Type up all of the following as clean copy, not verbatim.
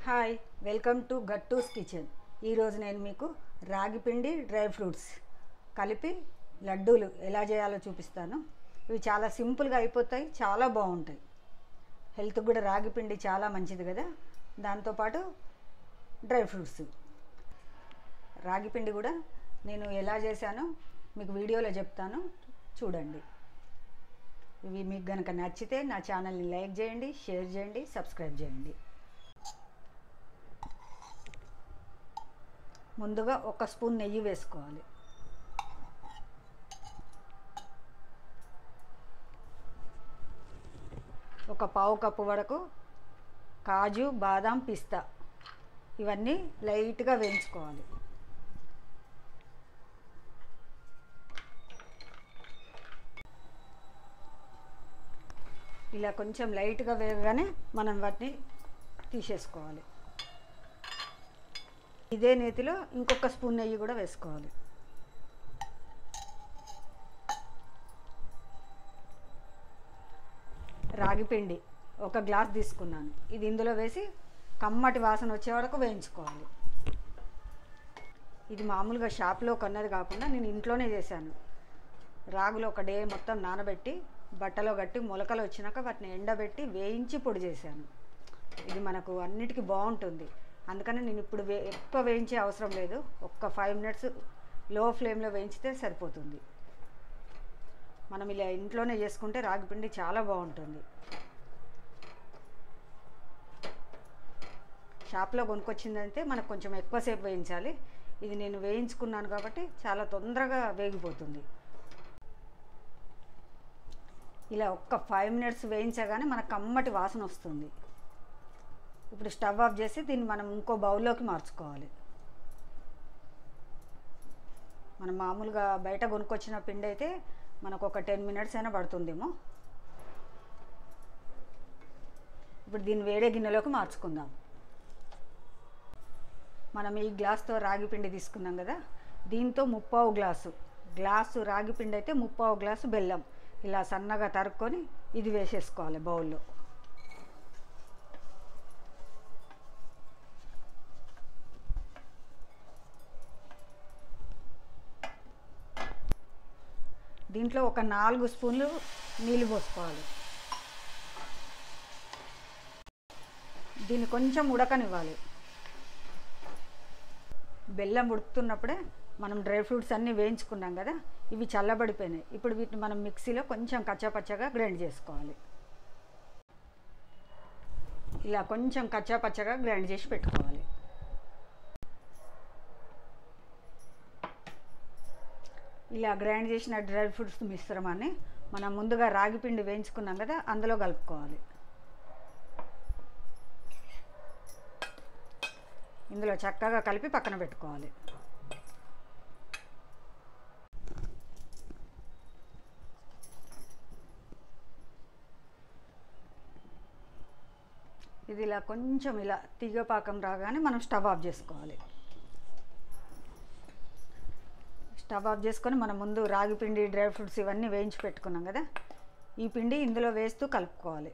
Hi, welcome to Gattu's kitchen. ఈరోజు నేను మీకు రాగి పిండి డ్రై ఫ్రూట్స్ కలిపి లడ్డూలు ఎలా చేయాలో చూపిస్తాను. ఇవి చాలా సింపుల్గా అయిపోతాయి, చాలా బాగుంటాయి. హెల్త్కి కూడా రాగి పిండి చాలా మంచిది కదా. దాంతోపాటు డ్రై ఫ్రూట్స్, రాగి పిండి కూడా నేను ఎలా చేశానో మీకు వీడియోలో చెప్తాను, చూడండి. ఇవి మీకు కనుక నచ్చితే నా ఛానల్ని లైక్ చేయండి, షేర్ చేయండి, సబ్స్క్రైబ్ చేయండి. ముందుగా 1 స్పూన్ నెయ్యి వేసుకోవాలి. ఒక పావు కప్పు వరకు కాజు, బాదాం, పిస్తా ఇవన్నీ లైట్గా వేయించుకోవాలి. ఇలా కొంచెం లైట్గా వేగగానే మనం వాటిని తీసేసుకోవాలి. ఇదే నేతిలో ఇంకొక స్పూన్ నెయ్యి కూడా వేసుకోవాలి. రాగి పిండి 1 గ్లాస్ తీసుకున్నాను. ఇది ఇందులో వేసి కమ్మటి వాసన వచ్చే వరకు వేయించుకోవాలి. ఇది మామూలుగా షాప్లో కొన్నది కాకుండా నేను ఇంట్లోనే చేశాను. రాగులు ఒక డే మొత్తం నానబెట్టి బట్టలో కట్టి మొలకలు వచ్చినాక వాటిని ఎండబెట్టి వేయించి పొడి చేశాను. ఇది మనకు అన్నిటికీ బాగుంటుంది. అందుకని నేను ఇప్పుడు ఎక్కువ వేయించే అవసరం లేదు. 5 మినిట్స్ లో ఫ్లేమ్లో వేయించితే సరిపోతుంది. మనం ఇలా ఇంట్లోనే చేసుకుంటే రాగి పిండి చాలా బాగుంటుంది. షాప్లో కొనుక్కొచ్చిందంటే మనకు కొంచెం ఎక్కువసేపు వేయించాలి. ఇది నేను వేయించుకున్నాను కాబట్టి చాలా తొందరగా వేగిపోతుంది. ఇలా 5 మినిట్స్ వేయించగానే మనకు కమ్మటి వాసన వస్తుంది. ఇప్పుడు స్టవ్ ఆఫ్ చేసి దీన్ని మనం ఇంకో బౌల్లోకి మార్చుకోవాలి. మనం మామూలుగా బయట కొనుక్కొచ్చిన పిండి అయితే మనకు ఒక 10 మినిట్స్ అయినా పడుతుందేమో. ఇప్పుడు దీన్ని వేరే గిన్నెలోకి మార్చుకుందాం. మనం ఈ గ్లాస్తో రాగి పిండి తీసుకున్నాం కదా, దీంతో 3/4 గ్లాసు రాగి పిండి అయితే 3/4 గ్లాసు బెల్లం ఇలా సన్నగా తరుక్కొని ఇది వేసేసుకోవాలి బౌల్లో. దీంట్లో ఒక 4 స్పూన్లు నీళ్ళు పోసుకోవాలి. దీన్ని కొంచెం ఉడకనివ్వాలి. బెల్లం ఉడుకుతున్నప్పుడే మనం డ్రై ఫ్రూట్స్ అన్నీ వేయించుకున్నాం కదా, ఇవి చల్లబడిపోయినాయి. ఇప్పుడు వీటిని మనం మిక్సీలో కొంచెం కచ్చాపచ్చగా గ్రైండ్ చేసుకోవాలి. ఇలా కొంచెం కచ్చాపచ్చగా గ్రైండ్ చేసి పెట్టుకోవాలి. ఇలా గ్రైండ్ చేసిన డ్రై ఫ్రూట్స్ మిశ్రమాన్ని మనం ముందుగా రాగి పిండి వేయించుకున్నాం కదా, అందులో కలుపుకోవాలి. ఇందులో చక్కగా కలిపి పక్కన పెట్టుకోవాలి. ఇది ఇలా కొంచెం ఇలా తీగపాకం రాగానే మనం స్టవ్ ఆఫ్ చేసుకోవాలి. స్టవ్ ఆఫ్ చేసుకొని మనం ముందు రాగి పిండి, డ్రై ఫ్రూట్స్ ఇవన్నీ వేయించి పెట్టుకున్నాం కదా, ఈ పిండి ఇందులో వేస్తూ కలుపుకోవాలి.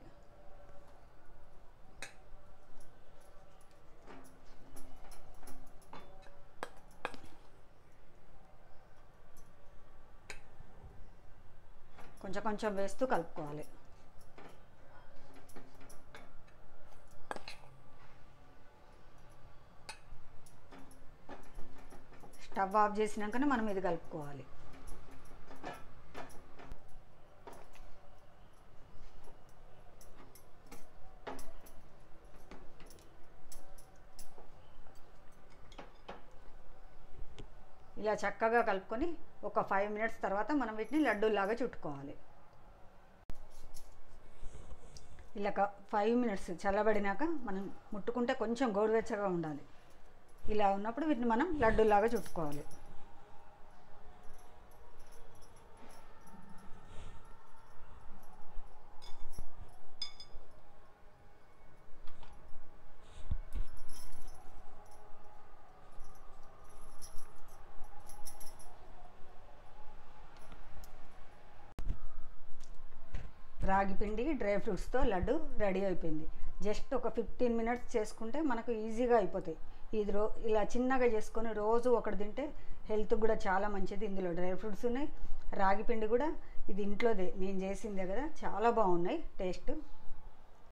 కొంచెం కొంచెం వేస్తూ కలుపుకోవాలి. స్టవ్ ఆఫ్ చేసినాకనే మనం ఇది కలుపుకోవాలి. ఇలా చక్కగా కలుపుకొని ఒక 5 మినిట్స్ తర్వాత మనం వీటిని లడ్డూలాగా చుట్టుకోవాలి. ఇలా 5 మినిట్స్ చల్లబడినాక మనం ముట్టుకుంటే కొంచెం గోరువెచ్చగా ఉండాలి. ఇలా ఉన్నప్పుడు వీటిని మనం లడ్డూలాగా చుట్టుకోవాలి. రాగి పిండి డ్రై ఫ్రూట్స్తో లడ్డు రెడీ అయిపోయింది. జస్ట్ ఒక 15 మినిట్స్ చేసుకుంటే మనకు ఈజీగా అయిపోతాయి. ఇది ఇలా చిన్నగా చేసుకొని రోజు ఒకటి తింటే హెల్త్కి కూడా చాలా మంచిది. ఇందులో డ్రై ఫ్రూట్స్ ఉన్నాయి, రాగి పిండి కూడా ఇది ఇంట్లోదే నేను చేసిందే కదా, చాలా బాగున్నాయి టేస్ట్.